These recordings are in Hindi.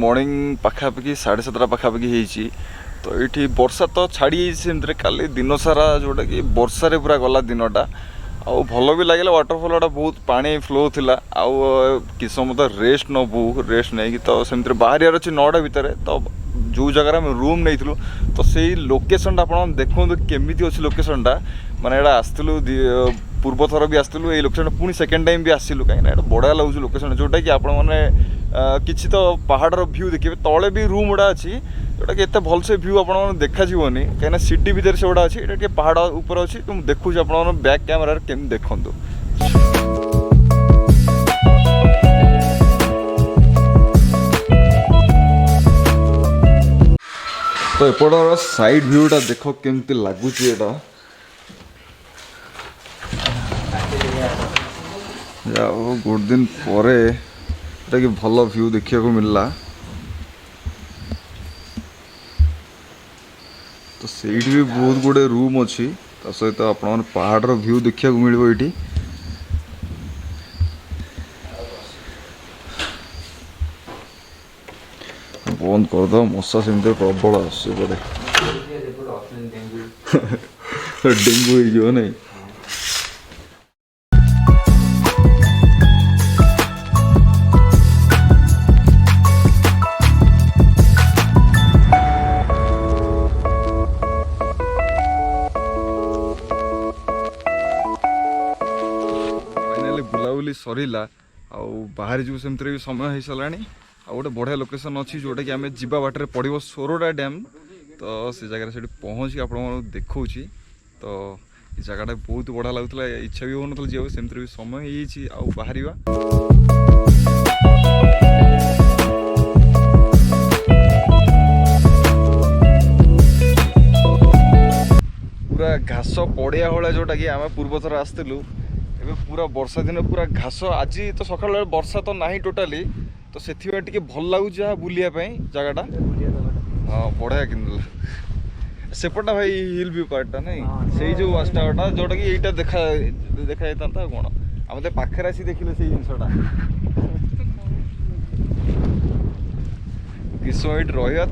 मॉर्निंग पाखापाखि 7:30 पाखापाखि होती तो ये वर्षा तो छाड़ी सेमती काली दिन सारा जोटा कि वर्षारे पूरा गला दिनटा आउ भल भी लगे वाटरफॉल गुड़ा बहुत पानी फ्लो थिला आउ कि समय तो रेस्ट नबू रेस्ट नहीं तो सेमती बाहर अच्छे 9टा भितर तो जो जगह आम रूम नहीं तो से लोकेशन आप देखो केमी अच्छी लोकेशनटा माने एटा आसलु पूर्व थर भी आसलु ये लोकेशन पुणी सेकेंड टाइम भी आसलु कहीं बढ़िया लगुच लोकेशन जोटा कि आपण मैंने किसी तो पहाड़ व्यू देखिए तले भी रूम गुड़ा अच्छी जोटा कि एत भलसे व्यू आप देखा कहीं सिटी भितर से गुड़ा अच्छी पहाड़ ऊपर अच्छी तो मुझे देखुच आप बैक कैमेरा केमी देखु तो एपटर साइड व्यूटा देख केमती लगुच गोटे दिन पर कि भल व्यू देखा मिलला तो सहीट भी बहुत गुड़े रूम अच्छी सहित आप पहाड़ व्यू देखा मिलो ये बंद करद मशा सेमती प्रबल आसपड़े डेंगू हो नहीं बुलाबुली सरला आउ बाहर जो सेमती भी समय हो सारा आ गोटे बढ़िया लोकेशन अच्छी जोटा कि आम जा बाटर पड़ो सोरोडा डैम तो से जगह से पहुँची आप देखा तो ये जगह बहुत बढ़िया लगुला इच्छा भी होना जा सेमती भी समय हो बाहर पूरा घास पड़िया भाया जोटा कि आम पूर्व थर आसलु ए पूरा वर्षा दिन पूरा घास आज तो सकाल वर्षा तो ना टोटाली तो से भल लगुच बुलापी जगटा हाँ बढ़िया कि सेपटा भाई हिल व्यू पार्टा नहीं से जो वाच टावरटा जोटा कि यहाँ देखा देखा जाता कौन आम तो पाखे आसी देखिले से जिनसटा कि समय रहा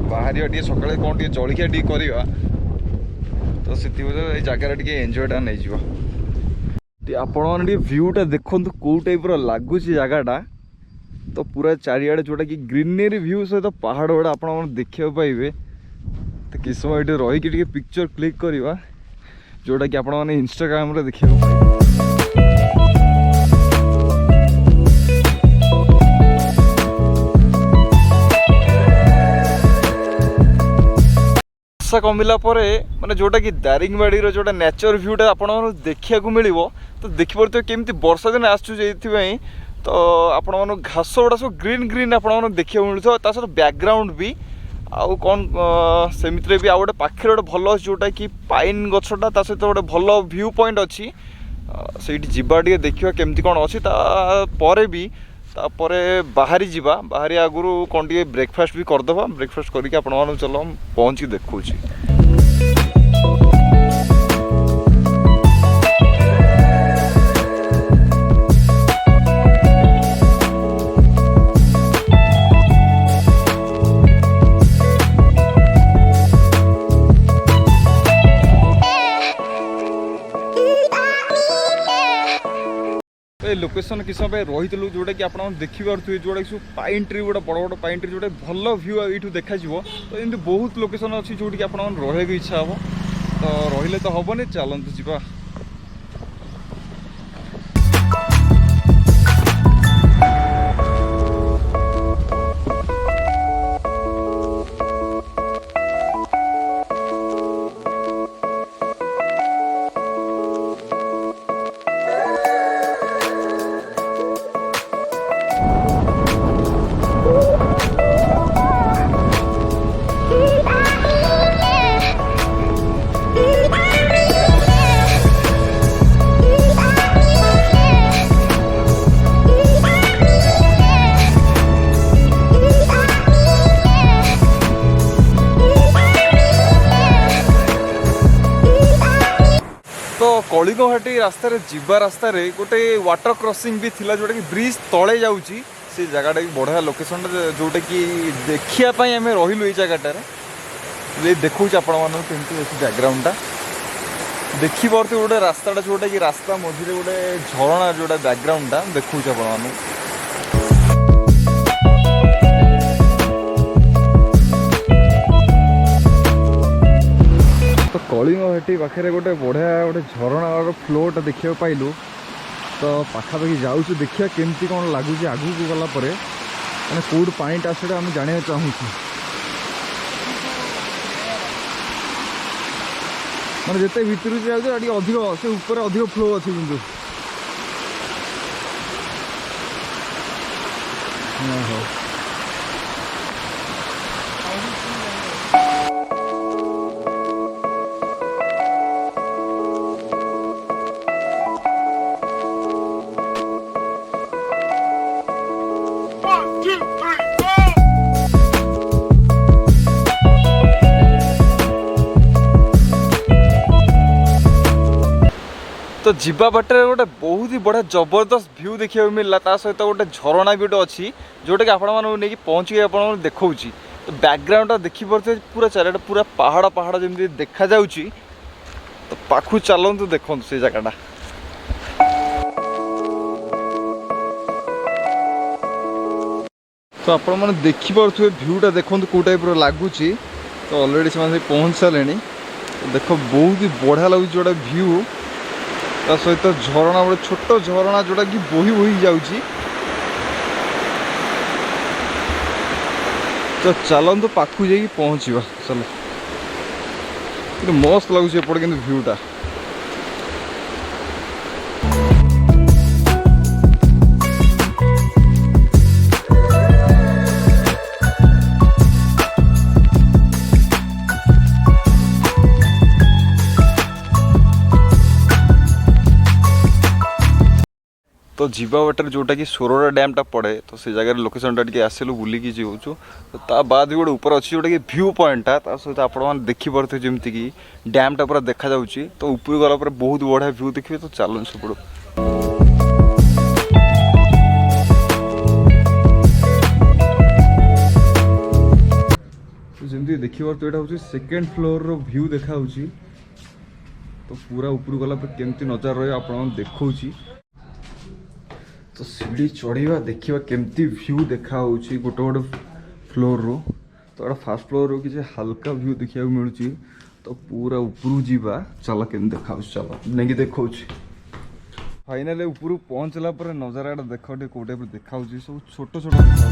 बाहर टे सका कौन टे जलिया टे करवा तो से जगार टे एंजयटा नहीं आपण व्यूटा देखो कौ टाइप लगुच जगटा तो पूरा चारिआडे जोटा कि ग्रीनरी व्यू सहित पहाड़ गुड़ा आप देखा पाइबे तो किस समय ये रही पिक्चर क्लिक करवा जोटा कि आपण मैंने इंस्टाग्राम रे देखा वर्षा कमिला माने जोटा कि दारिंगबाड़ी जोटा नेचर व्यूटा आप देखा मिल तो देखिए केमती वर्षा दिन आसुई तो आपण घास गुड़ा सब ग्रीन ग्रीन आप देखा मिलता सहित बैकग्राउंड भी आउ कौन सेमिति भी आ गए पाखे गोटे भल जोटा कि पाइन गछटा सहित गोटे भल व्यू पॉइंट अच्छी से जीवा टे देखा केमती कौन अच्छी तापर भी तापर बाहरी जीवा बाहरी आगु कौन टे ब्रेकफास्ट भी करदे ब्रेकफास्ट करके आपण चलो पहुँची देखुँ लोकेशन किस रही जोटा कि आप देखिए जोटा कि पाइन ट्री गोटे बड़ बड़ पाइन ट्री जोटा भल व्यू ये देखा तो एमती बहुत लोकेशन अच्छी जोटी कि आप रही इच्छा हम तो रही तो हेनी चलतु जा कलिंग घाटी रास्तार जीवा रास्तार गोटे वाटर क्रॉसिंग भी थिला जोटा कि ब्रिज तले जाऊँगी से जगटा भी बढ़िया लोकेशन जोटा कि देखापी आम रही ये जगटार देखा आपमती अच्छी बैकग्राउंडटा देखिपे गोटे रास्ता जोटा कि रास्ता मझे गोटे झरणा जोटा बैकग्राउंडटा देखा आप तो कलिंग घाटी पाखे गोटे बढ़िया गोटे झरणार फ्लोटा देखा पाइलु तो पाखापाखि जाऊँ देखिए केमती कौन लगुच आगू को गलापर मैंने कौट पाटा से आम जाना चाहूँ मैंने जिते भितर जाऊँ अधिक से ऊपर अधिक फ्लो अच्छी किंतु तो जीवा बाटर गोटे बहुत ही बढ़िया जबरदस्त व्यू देखा मिलला सहित गोटे झरणा भी गोटे अच्छी जोटा कि आपको पहुँची आप देखा तो बैकग्राउंड देखी पारे पूरा चारिटा पूरा पहाड़ पहाड़ जमी देखा जाऊँगी तो पाखु चलतु देखु से जगटा तो आप देखिपे भ्यूटा देखो कौ टाइप लगुच तो अलरेडी से पहुँच सारे देख बहुत ही बढ़िया लगुच जोटा भ्यू ता सहित झरणा गोटे छोट झरणा जोटा कि बोही बोही जाऊँगी तो चलतु पाखु जा पहुँचा चलो मस्त लगुच एपटे कि भ्यूटा तो जीवा वाटर जोटा कि सोरोडा डैमटा पड़े तो से जगह लोकेशनटा टी आसलु बुलिकी जाऊँ तो ता बाद भी गोटे ऊपर अच्छी जोटा कि व्यू पॉइंटा सहित आप देखिपे जमीती कि डैमटा पूरा देखा जाऊँगी तो ऊपर गला बहुत बढ़िया व्यू देखिए तो चलूँ सब जमी देखिए तो यहाँ हूँ सेकेंड फ्लोर रो व्यू देखा तो पूरा ऊपर गला केमती नजार रही आप देखा तो सीढ़ी चढ़ा देखा केमती व्यू देखा गोटे गोटे फ्लोर रो तो यहाँ फास्ट फ्लोर रो कि हल्का व्यू देखा मिलूँ तो पूरा ऊपर जावा चल केम देखा चल नहीं देखा फाइनाली ऊपर पहुँचला नजारा देख कौ टाइप देखा सब छोट छोट देखा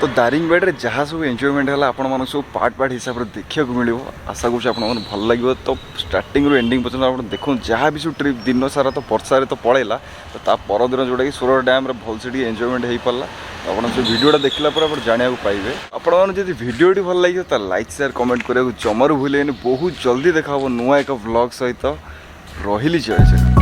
तो दारिंगबाड़ी जहाँ सब एंजॉयमेंट है आप सब पार्ट पार्ट हिसाब से देखा मिले आशा करूँ आप भल लगे तो स्टार्टिंग रू एंडिंग पर्यटन आप देखो जहाँ भी सब ट्रिप दिन सारा तो वर्षा तो पड़ेगा तो ता परदिन जोटा कि सोरोडा डैम भल से एंजॉयमेंट हो पारा तो आप भिडियोटा देखला आप जाना पाइबे आपड़ी भिडियोटी भल लगे तो लाइक शेयर कमेंट करने जमारू भूलेनि बहुत जल्दी देखा नुआ एक व्लॉग सहित रही जय जगन्नाथ।